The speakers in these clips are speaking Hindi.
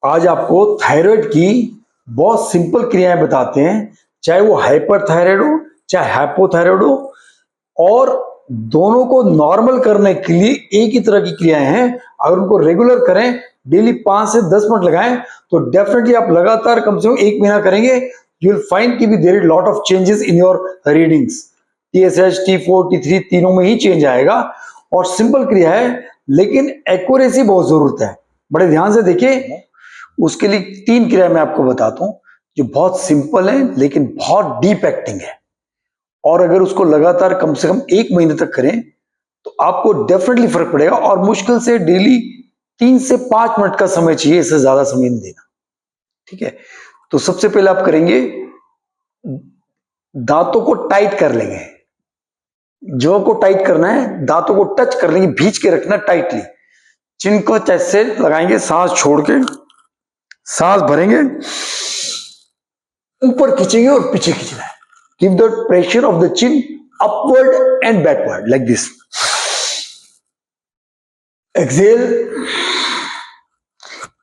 आज आपको थायराइड की बहुत सिंपल क्रियाएं बताते हैं, चाहे वो हाइपरथायराइड हो चाहे हाइपोथायराइड हो। और दोनों को नॉर्मल करने के लिए एक ही तरह की क्रियाएं हैं। अगर उनको रेगुलर करें, डेली 5 से 10 मिनट लगाएं, तो डेफिनेटली आप लगातार कम से कम 1 महीना करेंगे, यू विल फाइंड कि there is lot of changes in your readings. TSH, T4, T3 तीनों में ही चेंज आएगा। और सिंपल क्रिया है, लेकिन एक्यूरेसी बहुत जरूरत है। बड़े ध्यान से देखिए। उसके लिए 3 क्रिया मैं आपको बताता हूं जो बहुत सिंपल है लेकिन बहुत डीप एक्टिंग है। और अगर उसको लगातार कम से कम 1 महीने तक करें तो आपको डेफिनेटली फर्क पड़ेगा। और मुश्किल से डेली 3 से 5 मिनट का समय चाहिए, इससे ज्यादा समय नहीं देना। ठीक है, तो सबसे पहले आप करेंगे, दांतों को टाइट कर लेंगे। जो को टाइट करना है, दांतों को टच कर लेंगे, भींच के रखना टाइटली। चिन को चेस्ट से लगाएंगे, सांस छोड़ के सांस भरेंगे, ऊपर खींचेंगे और पीछे खींचना है। Give the pressure of the chin upward and backward like this. एक्सेल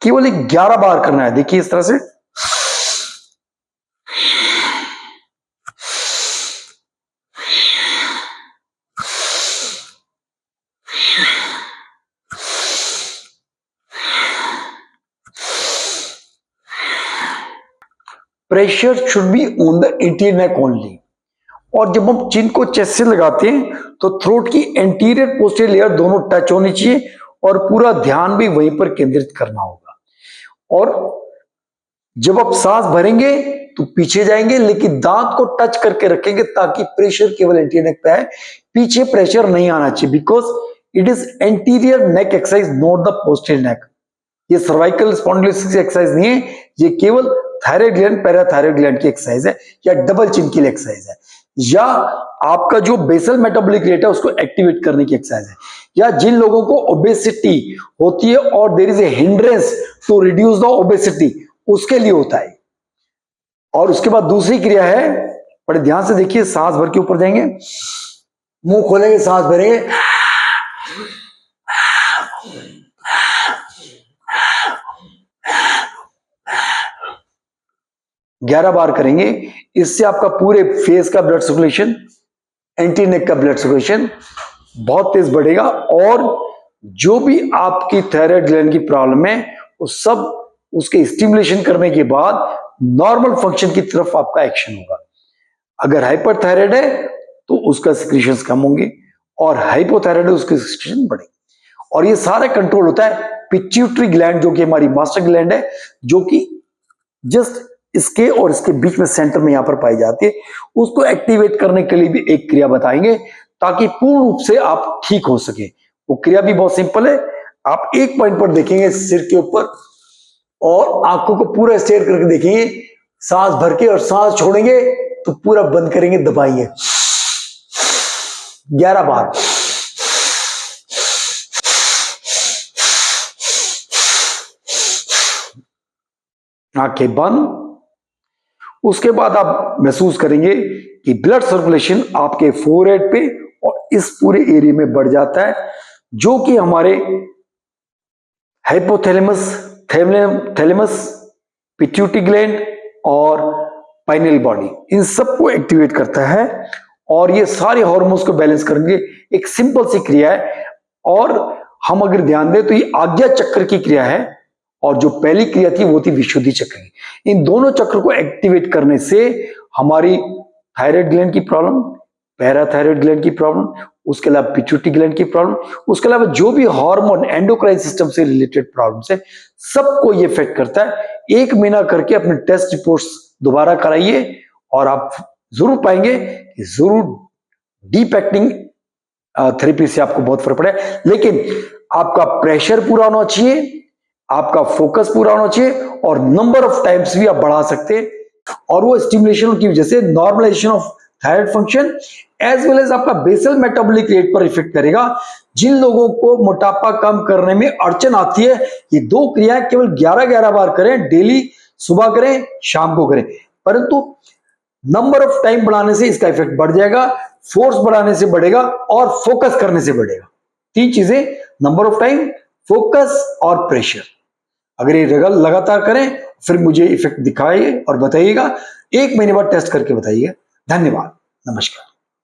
केवल 11 बार करना है। देखिए इस तरह से। Pressure should be on the anterior neck only. और जब हम चिन को चेस्ट से लगाते हैं तो थ्रोट की एंटीरियर पोस्टीरियर लेयर दोनों टच होनी चाहिए और पूरा ध्यान भी वहीं पर केंद्रित करना होगा। और जब आप सांस भरेंगे तो पीछे जाएंगे, लेकिन दांत को टच करके रखेंगे ताकि प्रेशर केवल एंटीरियर नेक पे आए, पीछे प्रेशर नहीं आना चाहिए। Because it is anterior neck exercise, not the posterior neck. ये सर्वाइकल स्पॉन्डिलोसिस एक्सरसाइज नहीं है, ये केवल थायराइड ग्लैंड पैराथायराइड ग्लैंड की एक्सरसाइज है, या डबल चिन की एक्सरसाइज है, या आपका जो बेसल मेटाबॉलिक रेट है उसको एक्टिवेट करने की एक्सरसाइज है, या जिन लोगों को ओबेसिटी होती है और there is a hindrance to reduce the obesity, उसके लिए होता है। और उसके बाद दूसरी क्रिया है, बड़े ध्यान से देखिए। सांस भर के ऊपर जाएंगे, मुंह खोलेंगे, सांस भरेंगे, 11 बार करेंगे। इससे आपका पूरे फेस का ब्लड सर्कुलेशन, एंटीरियर नेक का ब्लड सर्कुलेशन बहुत तेज बढ़ेगा। और जो भी आपकी थायराइड ग्लैंड की प्रॉब्लम है वो सब उसके स्टिमुलेशन करने के बाद नॉर्मल फंक्शन की तरफ आपका एक्शन होगा। अगर हाइपरथायराइड है तो उसका सिक्रीशंस कम होंगे, और हाइपोथायराइड है उसके सिक्रीशन बढ़ेंगे। और ये सारा कंट्रोल होता है पिट्यूटरी ग्लैंड, जो कि हमारी मास्टर ग्लैंड है, जो कि जस्ट इसके और इसके बीच में सेंटर में यहां पर पाई जाती है। उसको एक्टिवेट करने के लिए भी एक क्रिया बताएंगे ताकि पूर्ण रूप से आप ठीक हो सके। वो क्रिया भी बहुत सिंपल है। आप एक पॉइंट पर देखेंगे सिर के ऊपर, और आंखों को पूरा स्टेयर करके देखेंगे, सांस भर के, और सांस छोड़ेंगे तो पूरा बंद करेंगे, दबाएंगे 11 बार। आंखें बंद। उसके बाद आप महसूस करेंगे कि ब्लड सर्कुलेशन आपके फोरहेड पे और इस पूरे एरिया में बढ़ जाता है, जो कि हमारे हाइपोथैलेमस, थैलेमस, पिट्यूटरी ग्लैंड और पाइनियल बॉडी, इन सबको एक्टिवेट करता है। और ये सारे हार्मोन्स को बैलेंस करेंगे। एक सिंपल सी क्रिया है। और हम अगर ध्यान दें तो ये आज्ञा चक्र की क्रिया है, और जो पहली क्रिया थी वो थी विशुद्धि चक्र की। इन दोनों चक्र को एक्टिवेट करने से हमारी थायराइड ग्लैंड की प्रॉब्लम, पैराथायराइड ग्लैंड की प्रॉब्लम, उसके अलावा पिट्यूटरी ग्लैंड की प्रॉब्लम, उसके अलावा जो भी हार्मोन एंडोक्राइन सिस्टम से रिलेटेड प्रॉब्लम्स है, सबको ये इफेक्ट करता है। 1 महीना करके अपने टेस्ट रिपोर्ट्स दोबारा कराइए, और आप जरूर पाएंगे कि जरूर डीप एक्टिंग थेरेपी से आपको बहुत फर्क पड़े। लेकिन आपका प्रेशर पूरा होना चाहिए, आपका फोकस पूरा होना चाहिए, और नंबर ऑफ टाइम्स भी आप बढ़ा सकते हैं। और वो स्टिमुलेशन की वजह से normalization of thyroid function as well as आपका बेसल मेटाबॉलिक रेट पर इफेक्ट करेगा। जिन लोगों को मोटापा कम करने में अड़चन आती है, ये 2 क्रियाएं केवल 11-11 बार करें, डेली सुबह करें, शाम को करें। परंतु नंबर ऑफ टाइम बढ़ाने से इसका इफेक्ट बढ़ जाएगा, फोर्स बढ़ाने से बढ़ेगा, और फोकस करने से बढ़ेगा। 3 चीजें, नंबर ऑफ टाइम, फोकस और प्रेशर। अगर ये लगातार करें फिर मुझे इफेक्ट दिखाइए और बताइएगा, 1 महीने बाद टेस्ट करके बताइए। धन्यवाद, नमस्कार।